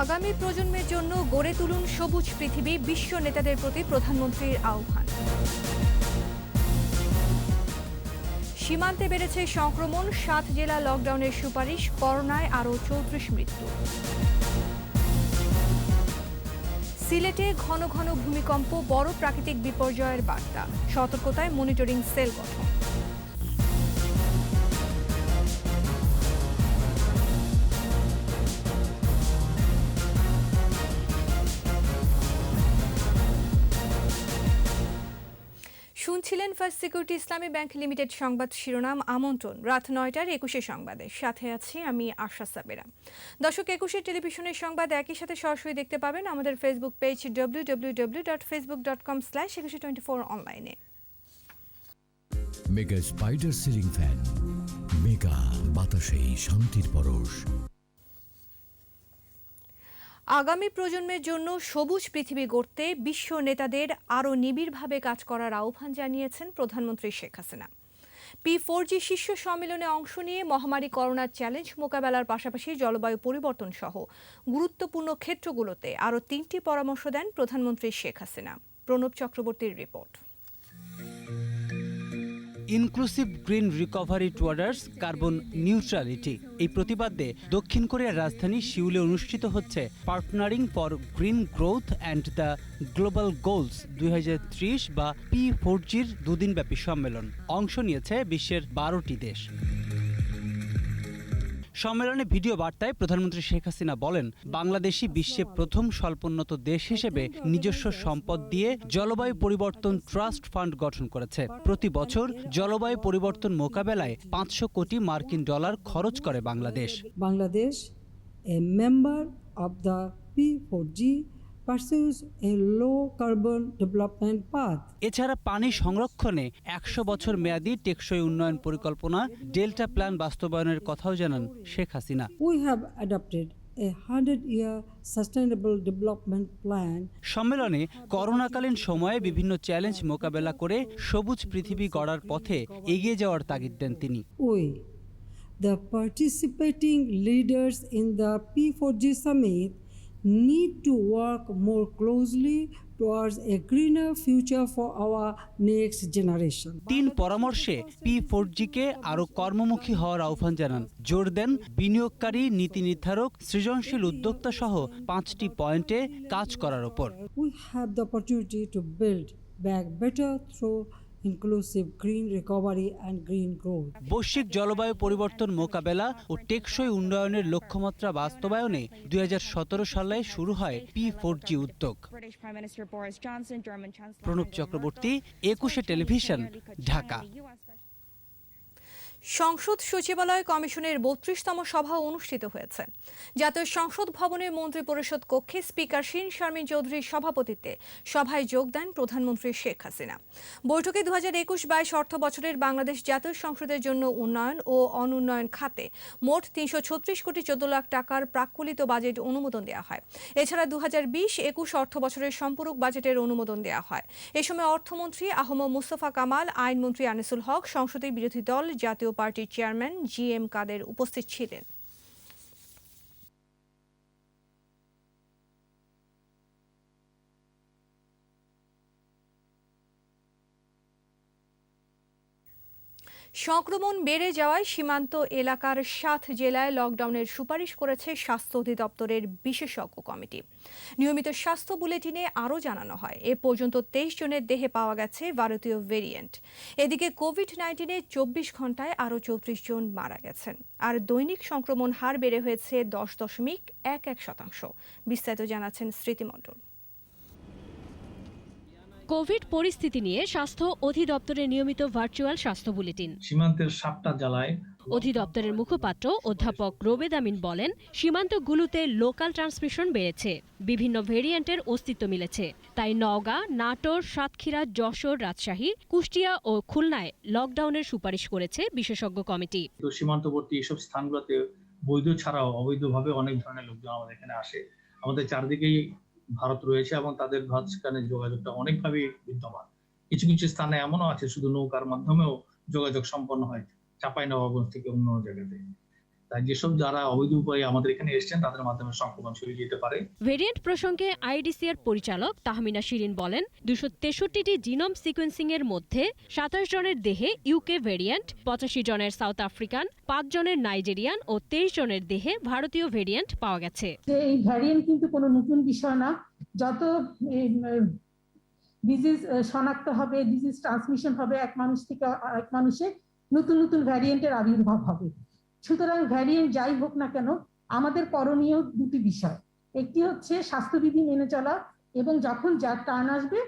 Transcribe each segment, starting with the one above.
আগামী প্রজন্মের জন্য গড়ে তুলুন সবুজ পৃথিবী, বিশ্ব নেতাদের প্রতি প্রধানমন্ত্রীর আহ্বান। সীমান্তে বেড়েছে সংক্রমণ, 7 জেলা লকডাউনের সুপারিশ, করোনায় আরও 34 মৃত্যু। সিলেটে ঘন ঘন ভূমিকম্প, বড় প্রাকৃতিক বিপর্যয়ের বার্তা, সতর্কতায় মনিটরিং সেল গঠন। শুনছিলেন ফার্স্ট সিকিউরিটি ইসলামী ব্যাংক লিমিটেড সংবাদ শিরোনাম। আমন্ত্রণ রাত 9টার 21 সংবাদে, সাথে আছি আমি আশা সাবেরা। দর্শক, 21 টেলিভিশনের সংবাদ একই সাথে সরাসরি দেখতে পাবেন আমাদের ফেসবুক পেজ www.facebook.com/2124 অনলাইনে। Mega spider ceiling fan, mega বাতাসে শান্তির পরশ। আগামী প্রজন্মের জন্য সবুজ পৃথিবী গড়তে বিশ্ব নেতাদের আরও নিবিড়ভাবে কাজ করার আহ্বান জানিয়েছেন প্রধানমন্ত্রী শেখ হাসিনা। P4G শীর্ষ সম্মেলনে অংশ নিয়ে মহামারী করোনার চ্যালেঞ্জ মোকাবেলার পাশাপাশি জলবায়ু পরিবর্তন সহ গুরুত্বপূর্ণ ক্ষেত্রগুলোতে আরও 3টি পরামর্শ দেন প্রধানমন্ত্রী শেখ হাসিনা। প্রণব চক্রবর্তীর report. Inclusive green recovery towards carbon neutrality এই প্রতিবাদে দক্ষিণ কোরিয়ার রাজধানী সিউলে অনুষ্ঠিত হচ্ছে partnering for green growth and the global goals 2030 বা P4G'র দুদিনব্যাপী সম্মেলন। অংশ নিয়েছে বিশ্বের 12টি দেশ। সম্মেলনে ভিডিও বার্তায় প্রধানমন্ত্রী শেখ হাসিনা বলেন, বাংলাদেশই বিশ্বে প্রথম স্বল্পোন্নত দেশ হিসেবে নিজস্ব সম্পদ দিয়ে জলবায়ু পরিবর্তন ট্রাস্ট ফান্ড গঠন করেছে। প্রতি বছর জলবায়ু পরিবর্তন মোকাবেলায় 500 কোটি মার্কিন ডলার খরচ করে Bangladesh. Bangladesh, a member of the P4G, pursues a low carbon development path. এছাড়া পানি সংরক্ষণে 100 বছর মেয়াদী টেকসই উন্নয়ন পরিকল্পনা ডেল্টা প্ল্যান বাস্তবায়নের কথাও জানান Sheikh Hasina. We have adopted a 100-year sustainable development plan. সম্মেলনে করোনাকালীন সময়ে বিভিন্ন চ্যালেঞ্জ মোকাবেলা করে সবুজ পৃথিবী গড়ার পথে এগিয়ে যাওয়ার তাগিদ দেন তিনি। We, the participating leaders in the P4G summit, need to work more closely towards a greener future for our next generation. 3 পরামর্শে P4G'কে আরও কর্মমুখী হওয়ার আহ্বান জানান। জোর দেন বিনিয়োগকারী, নীতি নির্ধারক, সৃজনশীল উদ্যোক্তা সহ 5টি পয়েন্টে কাজ করার ওপর। We have the opportunity to build back better through inclusive green recovery and green growth. বৈশ্বিক জলবায়ু পরিবর্তন মোকাবেলা ও টেকসই উন্নয়নের লক্ষ্যমাত্রা বাস্তবায়নে 2017 সালে শুরু হয় P4G উদ্যোগ। প্রণব চক্রবর্তী, 21 টেলিভিশন, ঢাকা। সংসদ সচিবালয় কমিশনের 32তম সভা অনুষ্ঠিত হয়েছে। জাতীয় সংসদ ভবনের মন্ত্রী পরিষদ কক্ষে স্পিকার শিন শারমিন চৌধুরীর সভাপতিত্বে সভায় যোগ দেন প্রধানমন্ত্রী শেখ হাসিনা। বৈঠকে 2021-22 অর্থ বছরের বাংলাদেশ জাতীয় সংসদের জন্য উন্নয়ন ও অনুন্নয়ন খাতে মোট 336 কোটি 14 লাখ টাকার প্রাক্কলিত বাজেট অনুমোদন দেওয়া হয়। এছাড়া 2020-21 অর্থ বছরের সম্পূরক বাজেটের অনুমোদন দেওয়া হয়। এ সময় অর্থমন্ত্রী আহম মুস্তফা কামাল, আইনমন্ত্রী আনিসুল হক, সংসদের বিরোধী দল জাতীয় পার্টির চেয়ারম্যান GM কাদের উপস্থিত ছিলেন। সংক্রমণ বেড়ে যাওয়ায় সীমান্ত এলাকার 7 জেলায় লকডাউনের সুপারিশ করেছে স্বাস্থ্য অধিদপ্তরের বিশেষজ্ঞ কমিটি। নিয়মিত স্বাস্থ্য বুলেটিনে আরও জানানো হয়, এ পর্যন্ত 23 জনের দেহে পাওয়া গেছে ভারতীয় ভেরিয়েন্ট। এদিকে কোভিড-19-এ 24 ঘন্টায় আরও 34 জন মারা গেছেন। আর দৈনিক সংক্রমণ হার বেড়ে হয়েছে 10.11%। বিস্তারিত জানাচ্ছেন স্মৃতি মণ্ডল। কোভিড পরিস্থিতি নিয়ে স্বাস্থ্য অধিদপ্তরের নিয়মিত ভার্চুয়াল স্বাস্থ্য বুলেটিন। সীমান্তের 7টা জেলায় অধিদপ্তরের মুখপাত্র অধ্যাপক রোবেদ আমিন বলেন, সীমান্তগুলোতে লোকাল ট্রান্সমিশন বেড়েছে, বিভিন্ন ভেরিয়েন্টের অস্তিত্ব মিলেছে। তাই নওগাঁ, নাটোর, সাতক্ষীরা, যশোর, রাজশাহী, কুষ্টিয়া ও খুলনায় লকডাউনের সুপারিশ করেছে বিশেষজ্ঞ কমিটি। তো সীমান্তবর্তী এসব স্থানগুলোতে বৈধ ছাড়াও অবৈধভাবে অনেক ধরনের লোকজন আমাদের এখানে আসে। আমাদের চারদিকেই ভারত রয়েছে এবং তাদের মাঝখানে যোগাযোগটা অনেকভাবে বিদ্যমান। কিছু কিছু স্থানে এমনও আছে শুধু নৌকার মাধ্যমেও যোগাযোগ সম্পন্ন হয় চাঁপাইনবাবগঞ্জ থেকে অন্য জায়গাতে। তাই যেসব যারা অবৈধ উপায়ে আমাদের এখানে এসেছেন তাদের মাধ্যমে সংক্রমণ ছড়িয়ে যেতে পারে। ভেরিয়েন্ট প্রসঙ্গে আইডিসিআর পরিচালক তাহমিনা শিরিন বলেন, 263টি জিনোম সিকোয়েন্সিং এর মধ্যে 27 জনের দেহে ইউকে ভেরিয়েন্ট, 85 জনের সাউথ আফ্রিকান, 5 জনের নাইজেরিয়ান ও 23 জনের দেহে ভারতীয় ভেরিয়েন্ট পাওয়া গেছে। এই ভ্যারিয়েন্ট কিন্তু কোনো নতুন বিষয় না। যত ডিজিজ শনাক্ত হবে, ডিজিজ ট্রান্সমিশন হবে এক মানুষ থেকে আরেক মানুষে, নতুন নতুন ভ্যারিয়েন্টের আবির্ভাব হবে। সুতরাং ভ্যারিয়েন্ট যাই হোক না কেন, আমাদের করণীয় দুটি বিষয়। একটি হচ্ছে স্বাস্থ্যবিধি মেনে চলা, এবং যখন যার টার্ন আসবে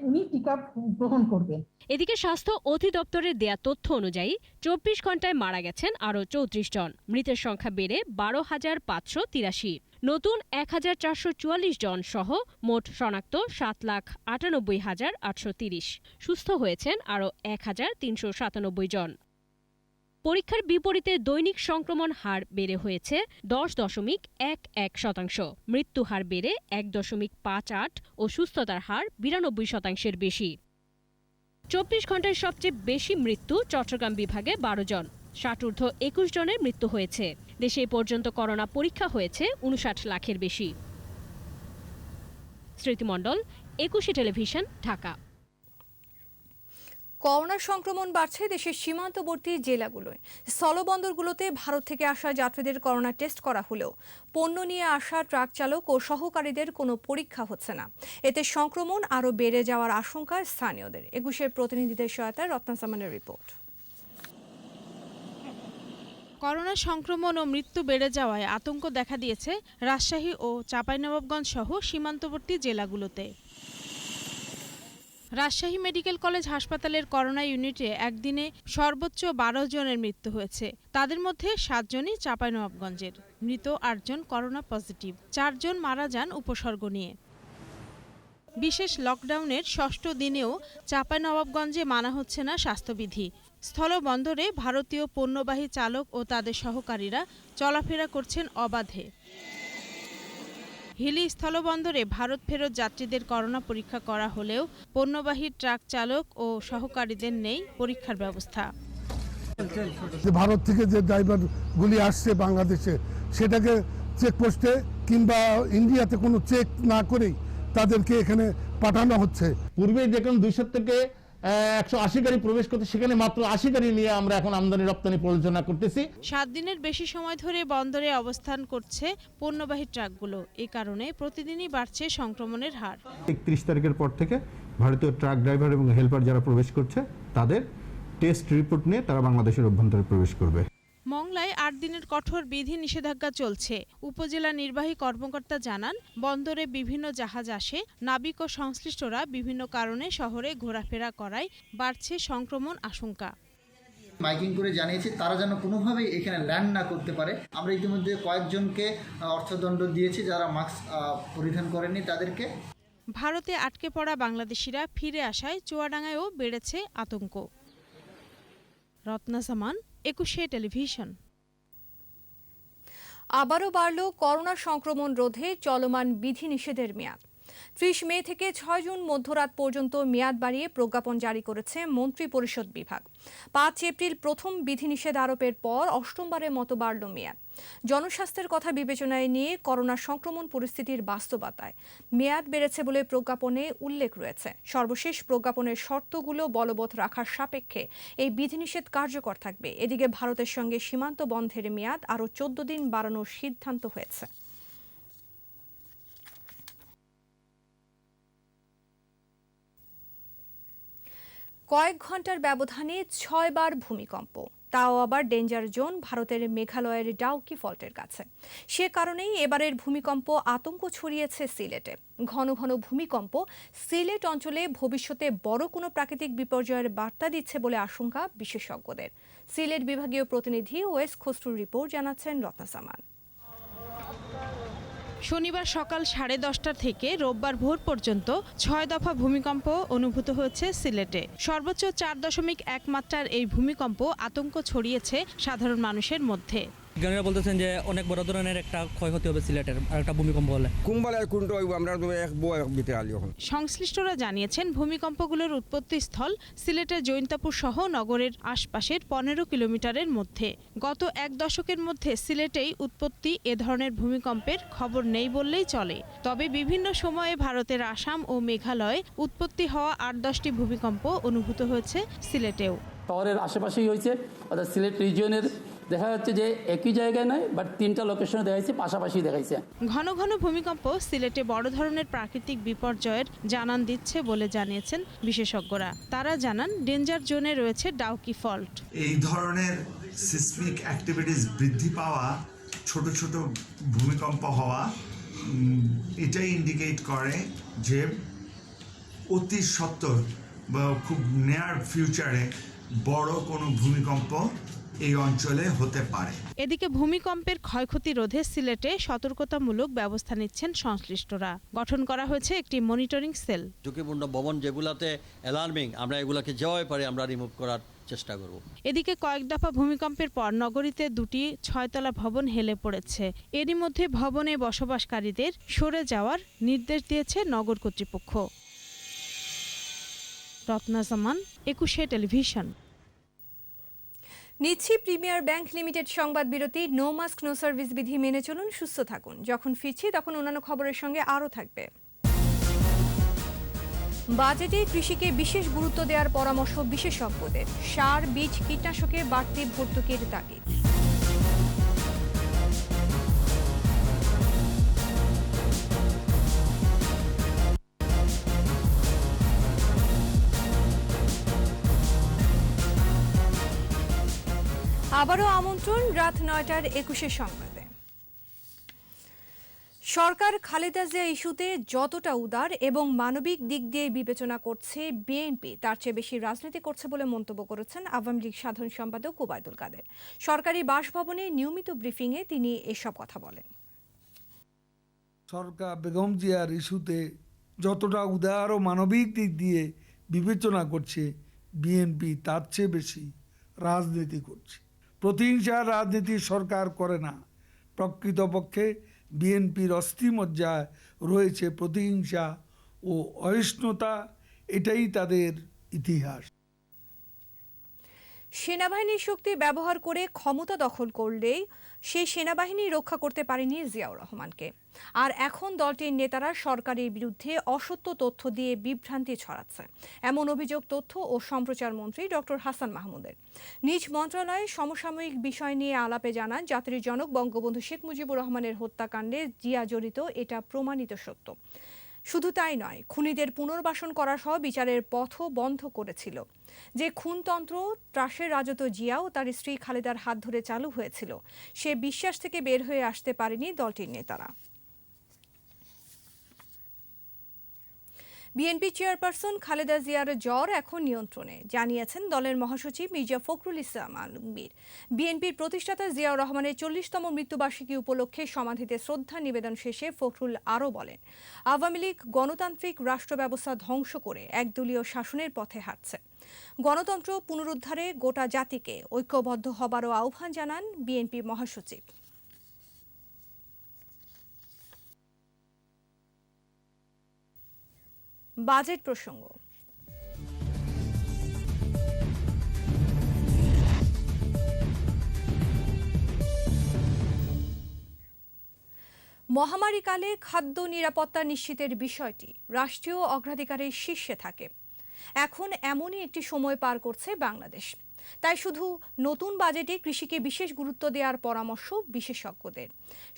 উনি টিকা গ্রহণ করবেন। এদিকে স্বাস্থ্য অধিদপ্তরের দেয়া তথ্য অনুযায়ী 24 ঘন্টায় মারা গেছেন আরও 34 জন। মৃতের সংখ্যা বেড়ে 12,583। নতুন 1,444 জন সহ মোট শনাক্ত 7,98,830। সুস্থ হয়েছেন আরও 1,397 জন। পরীক্ষার বিপরীতে দৈনিক সংক্রমণ হার বেড়ে হয়েছে 10.11%। মৃত্যু হার বেড়ে 1.58 ও সুস্থতার হার 92% বেশি। 24 ঘন্টায় সবচেয়ে বেশি মৃত্যু চট্টগ্রাম বিভাগে 12 জন। 60 21 জনের মৃত্যু হয়েছে। দেশে এ পর্যন্ত করোনা পরীক্ষা হয়েছে 59 লাখের বেশি। স্মৃতিমণ্ডল, 21 টেলিভিশন, ঢাকা। করোনা সংক্রমণ বাড়ছে দেশের সীমান্তবর্তী জেলাগুলোয়। স্থলবন্দরগুলোতে ভারত থেকে আসা যাত্রীদের করোনা টেস্ট করা হলেও পণ্য নিয়ে আসা ট্রাক চালক ও সহকারীদের কোনো পরীক্ষা হচ্ছে না। এতে সংক্রমণ আরও বেড়ে যাওয়ার আশঙ্কা স্থানীয়দের। 21-এর প্রতিনিধিদের সহায়তায় রত্নাসামানের রিপোর্ট। করোনা সংক্রমণ ও মৃত্যু বেড়ে যাওয়ায় আতঙ্ক দেখা দিয়েছে রাজশাহী ও চাঁপাইনবাবগঞ্জ সহ সীমান্তবর্তী জেলাগুলোতে। রাজশাহী মেডিকেল কলেজ হাসপাতালের করোনা ইউনিটে একদিনে সর্বোচ্চ 12 জনের মৃত্যু হয়েছে। তাদের মধ্যে 7 জনই চাঁপাইনবাবগঞ্জের। মৃত 8 জন করোনা পজিটিভ, 4 জন মারা যান উপসর্গ নিয়ে। বিশেষ লকডাউনের 6ষ্ঠ দিনেও চাঁপাইনবাবগঞ্জে মানা হচ্ছে না স্বাস্থ্যবিধি। স্থলবন্দরে ভারতীয় পণ্যবাহী চালক ও তাদের সহকারীরা চলাফেরা করছেন অবাধে। হিলি স্থলবন্দরে ভারত ফেরত যাত্রীদের করোনা পরীক্ষা করা হলেও পণ্যবাহী ট্রাক চালক ও সহকারীদের নেই পরীক্ষার ব্যবস্থা। ভারত থেকে যে ড্রাইভারগুলি আসছে বাংলাদেশে, সেটাকে চেকপোস্টে কিংবা ইন্ডিয়াতে কোনো চেক না করেই তাদেরকে এখানে পাঠানো হচ্ছে। পূর্বে যেখানে 200 থেকে 180 গাড়ি প্রবেশ করতে, সেখানে মাত্র 80 গাড়ি নিয়ে আমরা এখন আমদানি রপ্তানি পরিচালনা করতেছি। 7 দিনের বেশি সময় ধরে বন্দরে অবস্থান করছে পণ্যবাহী ট্রাকগুলো। এই কারণে প্রতিদিনই বাড়ছে সংক্রমণের হার। 31 তারিখের পর থেকে ভারতীয় ট্রাক ড্রাইভার এবং হেল্পার যারা প্রবেশ করছে, তাদের টেস্ট রিপোর্ট নিয়ে তারা বাংলাদেশের অভ্যন্তরে প্রবেশ করবে। মংলায় 8 দিনের কঠোর বিধি নিষেধাজ্ঞা চলছে। উপজেলা নির্বাহী কর্মকর্তা জানান, বন্দরে বিভিন্ন জাহাজ আসে, নাবিক ও সংশ্লিষ্টরা বিভিন্ন কারণে শহরে ঘোরাফেরা করায় বাড়ছে সংক্রমণ আশঙ্কা। মাইকিং করে জানিয়েছি তারা যেন কোনোভাবেই এখানে ল্যান্ড না করতে পারে। আমরা ইতিমধ্যে কয়েকজনকে অর্থদণ্ড দিয়েছি যারা মাস্ক পরিধান করেনি তাদেরকে। ভারতে আটকে পড়া বাংলাদেশিরা ফিরে আসায় চুয়াডাঙ্গায়ও বেড়েছে আতঙ্ক। রত্নাসামান, 21 টেলিভিশন। আবারও বাড়ল করোনা সংক্রমণ রোধে চলমান বিধিনিষেধের মেয়াদ। 30 মে থেকে 6 জুন মধ্যরাত পর্যন্ত মেয়াদ বাড়িয়ে প্রজ্ঞাপন জারি করেছে মন্ত্রিপরিষদ বিভাগ। 5 এপ্রিল প্রথম বিধিনিষেধ আরোপের পর অষ্টমবারের মতো বাড়ল মেয়াদ। জনস্বাস্থ্যের কথা বিবেচনায় নিয়ে করোনা সংক্রমণ পরিস্থিতির বাস্তবতায় মেয়াদ বেড়েছে বলে প্রজ্ঞাপনে উল্লেখ রয়েছে। সর্বশেষ প্রজ্ঞাপনের শর্তগুলো বলবৎ রাখার সাপেক্ষে এই বিধিনিষেধ কার্যকর থাকবে। এদিকে ভারতের সঙ্গে সীমান্ত বন্ধের মেয়াদ আরও 14 দিন বাড়ানোর সিদ্ধান্ত হয়েছে। কয়েক ঘন্টার ব্যবধানে 6 বার ভূমিকম্প, তাও আবার ডেঞ্জার জোন ভারতের মেঘালয়ের ডাউকি ফল্টের কাছে। সে কারণেই এবারের ভূমিকম্প আতঙ্ক ছড়িয়েছে সিলেটে। ঘন ঘন ভূমিকম্প সিলেট অঞ্চলে ভবিষ্যতে বড় কোনো প্রাকৃতিক বিপর্যয়ের বার্তা দিচ্ছে বলে আশঙ্কা বিশেষজ্ঞদের। সিলেট বিভাগীয় প্রতিনিধি ওয়েস খসরুর রিপোর্ট জানাচ্ছেন রত্নাসামান। শনিবার সকাল 10:30 থেকে রোববার ভোর পর্যন্ত 6 দফা ভূমিকম্প অনুভূত হয়েছে সিলেটে। সর্বোচ্চ 4.1 মাত্রার এই ভূমিকম্প আতঙ্ক ছড়িয়েছে সাধারণ মানুষের মধ্যে। বিজ্ঞানীরা বলতেছেন যে অনেক বড় ধরনের একটা ক্ষয়ক্ষতি হবে সিলেটের আর একটা ভূমিকম্প হলে। সংশ্লিষ্টরা জানিয়েছেন ভূমিকম্পগুলোর উৎপত্তিস্থল সিলেটের জৈন্তাপুর সহ নগরের আশপাশের 15 কিলোমিটারের মধ্যে। গত এক দশকের মধ্যে সিলেটেই উৎপত্তি এ ধরনের ভূমিকম্পের খবর নেই বললেই চলে। তবে বিভিন্ন সময়ে ভারতের আসাম ও মেঘালয়ে উৎপত্তি হওয়া 8-10টি ভূমিকম্প অনুভূত হয়েছে সিলেটেও। শহরের আশেপাশেই হয়েছে, অর্থাৎ সিলেট রিজিয়নের দেখা যাচ্ছে যে একই জায়গায় নয়, বাট 3টা লোকেশনে দেখাইছে, পাশাপাশি দেখাইছে। ঘন ঘন ভূমিকম্প সিলেটে বড় ধরনের প্রাকৃতিক বিপর্যয়ের জানান দিচ্ছে বলে জানিয়েছেন বিশেষজ্ঞরা। তারা জানান ডেঞ্জার জোনে রয়েছে ডাউকি ফল্ট। এই ধরনের সিসমিক অ্যাক্টিভিটিস বৃদ্ধি পাওয়া, ছোট ছোট ভূমিকম্প হওয়া, এটাই ইন্ডিকেট করে যে অতি সত্বর বা খুব নিয়ার ফিউচারে বড় কোনো ভূমিকম্প এই অঞ্চলে হতে পারে। এদিকে ভূমিকম্পের ক্ষয়ক্ষতি রোধে সিলেটে সতর্কতামূলক ব্যবস্থা নিচ্ছেন সংশ্লিষ্টরা। গঠন করা হয়েছে একটি মনিটরিং সেল। ঝুঁকিপূর্ণ ভবন যেগুলাতে অ্যালার্মিং, আমরা এগুলাকে যেভাবে পারি আমরা রিমুভ করার চেষ্টা করব। এদিকে কয়েক দফা ভূমিকম্পের পর নগরীতে 2টি 6তলা ভবন হেলে পড়েছে। এরই মধ্যে ভবনে বসবাসকারীদের সরে যাওয়ার নির্দেশ দিয়েছে নগর কর্তৃপক্ষ। রত্না জামান, 21 টেলিভিশন। নিচ্ছি প্রিমিয়ার ব্যাংক লিমিটেড সংবাদ বিরতি। নো মাস্ক নো সার্ভিস বিধি মেনে চলুন, সুস্থ থাকুন। যখন ফিরছি তখন অন্যান্য খবরের সঙ্গে আরও থাকবে। বাজেটে কৃষিকে বিশেষ গুরুত্ব দেওয়ার পরামর্শ বিশেষজ্ঞদের। সার, বীজ, কীটনাশকে বাড়তি ভর্তুকির তাগিদ। আবারও আমন্ত্রণ রাত 9টার 21 সংবাদে। সরকার খালেদা জিয়া ইস্যুতে যতটা উদার এবং মানবিক দিক দিয়ে বিবেচনা করছে বিএনপি, তার চেয়ে বেশি রাজনীতি করছে বলে মন্তব্য করেছেন আওয়ামী লীগ সাধারণ সম্পাদক ওবায়দুল কাদের। সরকারি বাসভবনে নিয়মিত ব্রিফিংয়ে তিনি এসব কথা বলেন। সরকার বেগম জিয়ার ইস্যুতে যতটা উদার ও মানবিক দিক দিয়ে বিবেচনা করছে বিএনপি, তার চেয়ে বেশি রাজনীতি করছে। প্রতিহিংসার রাজনীতি সরকার করে না। প্রকৃতপক্ষে বিএনপির অস্থিমজ্জায় রয়েছে প্রতিহিংসা ও অহিষ্ণুতা, এটাই তাদের ইতিহাস। সেনাবাহিনীর শক্তি ব্যবহার করে ক্ষমতা দখল করলেই সেই সেনাবাহিনী রক্ষা করতে পারেনি জিয়াউর রহমানকে। আর এখন দলটির নেতারা সরকারের বিরুদ্ধে অসত্য তথ্য দিয়ে বিভ্রান্তি ছড়াচ্ছে, এমন অভিযোগ তথ্য ও সম্প্রচার মন্ত্রী ডক্টর হাসান মাহমুদের। নিজ মন্ত্রণালয়ে সমসাময়িক বিষয় নিয়ে আলাপে জানান, জাতির জনক বঙ্গবন্ধু শেখ মুজিবুর রহমানের হত্যাকাণ্ডে জিয়া জড়িত, এটা প্রমাণিত সত্য। শুধু তাই নয়, খুনিদের পুনর্বাসন করা সহ বিচারের পথও বন্ধ করেছিল। যে খুনতন্ত্র ত্রাসের রাজত্ব জিয়া ও তার স্ত্রী খালেদার হাত ধরে চালু হয়েছিল, সে বিশ্বাস থেকে বের হয়ে আসতে পারেনি দলটির নেতারা। বিএনপি চেয়ারপারসন খালেদা জিয়ার জ্বর এখন নিয়ন্ত্রণে, জানিয়েছেন দলের মহাসচিব মির্জা ফখরুল ইসলাম আলমগীর। বিএনপির প্রতিষ্ঠাতা জিয়াউর রহমানের 40তম মৃত্যুবার্ষিকী উপলক্ষে সমাধিতে শ্রদ্ধা নিবেদন শেষে ফখরুল আরও বলেন, আওয়ামী লীগ গণতান্ত্রিক রাষ্ট্র ব্যবস্থা ধ্বংস করে একদলীয় শাসনের পথে হাঁটছে। গণতন্ত্র পুনরুদ্ধারে গোটা জাতিকে ঐক্যবদ্ধ হবারও আহ্বান জানান বিএনপি মহাসচিব। বাজেট প্রসঙ্গ। মহামারীকালে খাদ্য নিরাপত্তা নিশ্চিতের বিষয়টি রাষ্ট্রীয় অগ্রাধিকারের শীর্ষে থাকে। এখন এমনই একটি সময় পার করছে বাংলাদেশ। তাই শুধু নতুন বাজেটে কৃষিকে বিশেষ গুরুত্ব দেওয়ার পরামর্শ বিশেষজ্ঞদের।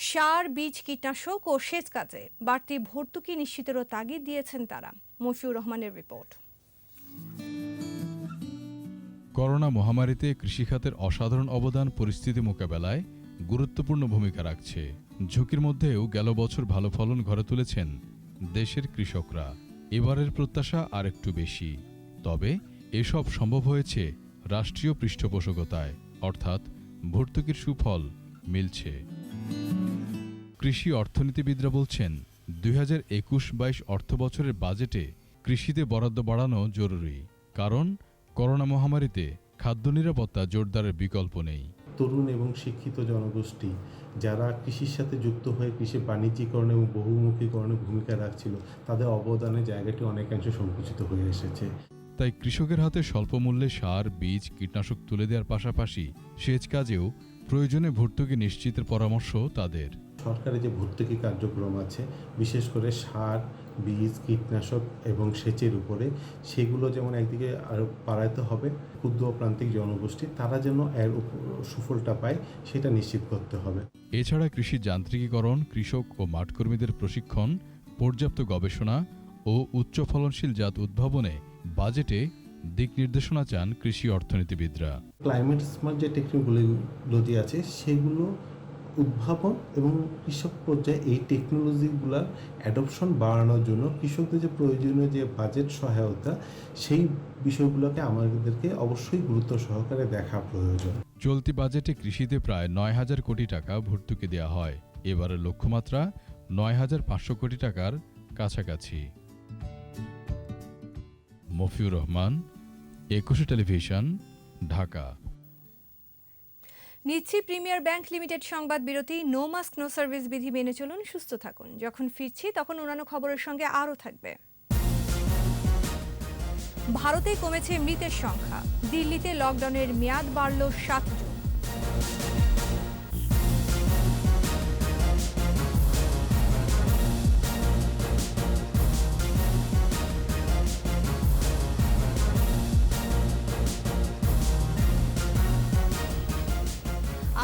সার, বীজ, কীটনাশক ও সেচ কাজে বাড়তি ভর্তুকি নিশ্চিতেরও তাগিদ দিয়েছেন তারা। মফিউর রহমানের রিপোর্ট। করোনা মহামারীতে কৃষিখাতের অসাধারণ অবদান পরিস্থিতি মোকাবেলায় গুরুত্বপূর্ণ ভূমিকা রাখছে। ঝুঁকির মধ্যেও গেল বছর ভালো ফলন ঘরে তুলেছেন দেশের কৃষকরা। এবারের প্রত্যাশা আরেকটু বেশি, তবে এসব সম্ভব হয়েছে রাষ্ট্রীয় পৃষ্ঠপোষকতায়, অর্থাৎ ভর্তুকির সুফল মিলছে। কৃষি অর্থনীতিবিদরা বলছেন 2021-22 অর্থবছরের বাজেটে কৃষিতে বরাদ্দ বাড়ানো জরুরি, কারণ করোনা মহামারীতে খাদ্য নিরাপত্তা জোরদারের বিকল্প নেই। তরুণ এবং শিক্ষিত জনগোষ্ঠী যারা কৃষির সাথে যুক্ত হয়ে কৃষি বাণিজ্যিকরণ এবং বহুমুখীকরণে ভূমিকা রাখছিল, তাদের অবদানের জায়গাটি অনেকাংশে সংকুচিত হয়ে এসেছে। তাই কৃষকের হাতে স্বল্প মূল্যে সার, বীজ, কীটনাশক তুলে দেওয়ার পাশাপাশি সেচ কাজেও প্রয়োজনে ভর্তুকি নিশ্চিতের পরামর্শ তাদের। সরকারের যে ভর্তুকি কার্যক্রম আছে, বিশেষ করে সার, বীজ, কীটনাশক এবং সেচের উপরে, সেগুলো যেমন একদিকে আরও বাড়াতে হবে, ক্ষুদ্র ও প্রান্তিক জনগোষ্ঠী তারা যেন এর সুফলটা পায় সেটা নিশ্চিত করতে হবে। এছাড়া কৃষি যান্ত্রিকীকরণ, কৃষক ও মাঠকর্মীদের প্রশিক্ষণ, পর্যাপ্ত গবেষণা ও উচ্চ ফলনশীল জাত উদ্ভাবনে বাজেটে দিক নির্দেশনা চান কৃষি অর্থনীতিবিদরা। ক্লাইমেট স্মার্ট যে টেকনোলজি আছে সেগুলো উদ্ভাবন এবং কৃষক পর্যায়ে এই টেকনোলজিগুলোর অ্যাডপশন বাড়ানোর জন্য কৃষকদের যে প্রয়োজনীয় যে বাজেট সহায়তা, সেই বিষয়গুলোকে আমাদেরকে অবশ্যই গুরুত্ব সহকারে দেখা প্রয়োজন। চলতি বাজেটে কৃষিতে প্রায় ৯,০০০ কোটি টাকা ভর্তুকি দেওয়া হয়। এবারের লক্ষ্যমাত্রা ৯,৫০০ কোটি টাকার কাছাকাছি। মফিউর রহমান, একুশে টেলিভিশন, ঢাকা। নিচ্ছি প্রিমিয়ার ব্যাংক লিমিটেড সংবাদ বিরতি। নো মাস্ক নো সার্ভিস বিধি মেনে চলুন, সুস্থ থাকুন। যখন ফিরছি তখন অন্যান্য খবরের সঙ্গে আরও থাকবে। ভারতে কমেছে মৃতের সংখ্যা, দিল্লিতে লকডাউনের মেয়াদ বাড়ল 7 জুন।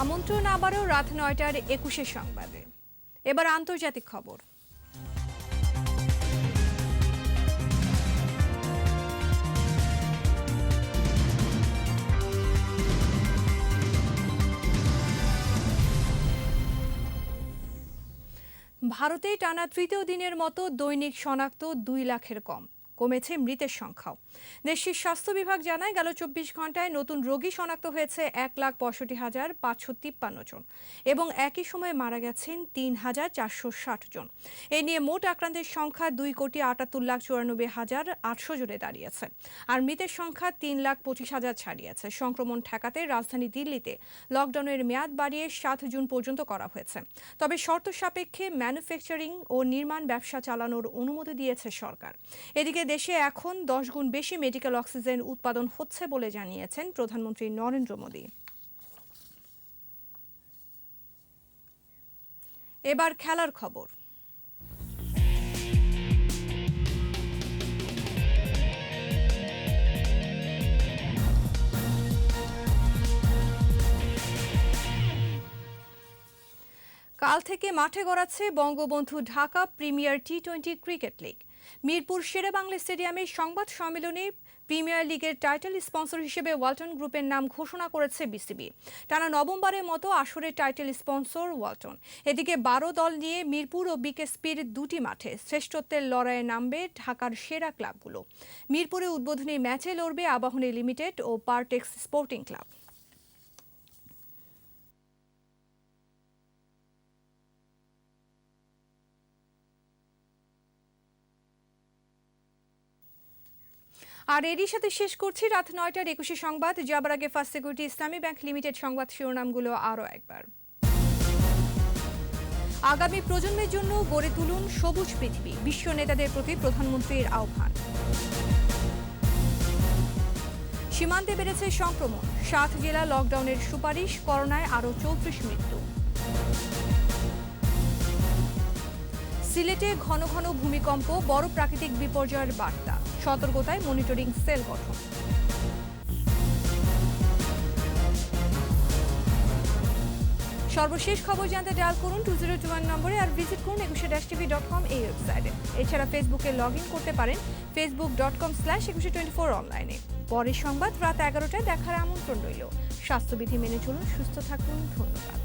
আমন্ত্রণ আবারও রাত 9টার 21 সংবাদে। এবার আন্তর্জাতিক খবর। ভারতে টানা তৃতীয় দিনের মতো দৈনিক শনাক্ত 2 লাখের কমেছে মৃতের সংখ্যাও। দেশটির স্বাস্থ্য বিভাগ জানায় গেল 24 ঘন্টায় নতুন রোগী শনাক্ত হয়েছে 1,65,553 জন এবং একই সময়ে মারা গেছেন 3,460 জন। এ নিয়ে মোট আক্রান্তের সংখ্যা 2,78,94,800 জনে দাঁড়িয়েছে। আর মৃতের সংখ্যা 3,25,000 ছাড়িয়েছে। সংক্রমণ ঠেকাতে রাজধানী দিল্লিতে লকডাউনের মেয়াদ বাড়িয়ে 7 জুন পর্যন্ত করা হয়েছে। তবে শর্ত সাপেক্ষে ম্যানুফ্যাকচারিং ও নির্মাণ ব্যবসা চালানোর অনুমতি দিয়েছে সরকার। এদিকে দেশে এখন 10 গুণ বেশি মেডিকেল অক্সিজেন উৎপাদন হচ্ছে বলে জানিয়েছেন প্রধানমন্ত্রী নরেন্দ্র মোদী। এবার খেলার খবর। কাল থেকে মাঠে গড়াচ্ছে বঙ্গবন্ধু ঢাকা প্রিমিয়ার টি-20 ক্রিকেট লিগ। মিরপুর শেরেবাংলা স্টেডিয়ামে সংবাদ সম্মেলনে প্রিমিয়ার লিগের টাইটেল স্পন্সর হিসেবে ওয়ালটন গ্রুপের নাম ঘোষণা করেছে বিসিবি। টানা নবমবারের মতো আসরের টাইটেল স্পন্সর ওয়ালটন। এদিকে 12 দল নিয়ে মিরপুর ও বিকেএসপির 2টি মাঠে শ্রেষ্ঠত্বের লড়াইয়ে নামবে ঢাকার সেরা ক্লাবগুলো। মিরপুরে উদ্বোধনী ম্যাচে লড়বে আবাহনী লিমিটেড ও পারটেক্স স্পোর্টিং ক্লাব। আর এরই সাথে শেষ করছি রাত 9টার 21 সংবাদ। যাবার আগে ফার্স্ট সিকিউরিটি ইসলামী ব্যাংক লিমিটেড সংবাদ শিরোনামগুলো আরও একবার। আগামী প্রজন্মের জন্য গড়ে তুলুন সবুজ পৃথিবী, বিশ্ব নেতাদের প্রতি প্রধানমন্ত্রীর আহ্বান। সীমান্তে বেড়েছে সংক্রমণ, 7 জেলা লকডাউনের সুপারিশ, করোনায় আরও 34 মৃত্যু। সিলেটে ঘন ঘন ভূমিকম্প, বড় প্রাকৃতিক বিপর্যয়ের বার্তা, সতর্কতায় মনিটরিং সেল গঠন। সর্বশেষ খবর জানতে ডায়াল করুন 2021 নম্বরে আর ভিজিট করুন 21-tv.com এই ওয়েবসাইটে। এছাড়া ফেসবুকে লগ ইন করতে পারেন facebook.com/2124 অনলাইনে। পরের সংবাদ রাত 11টায় দেখার আমন্ত্রণ রইল। স্বাস্থ্যবিধি মেনে চলুন, সুস্থ থাকুন। ধন্যবাদ।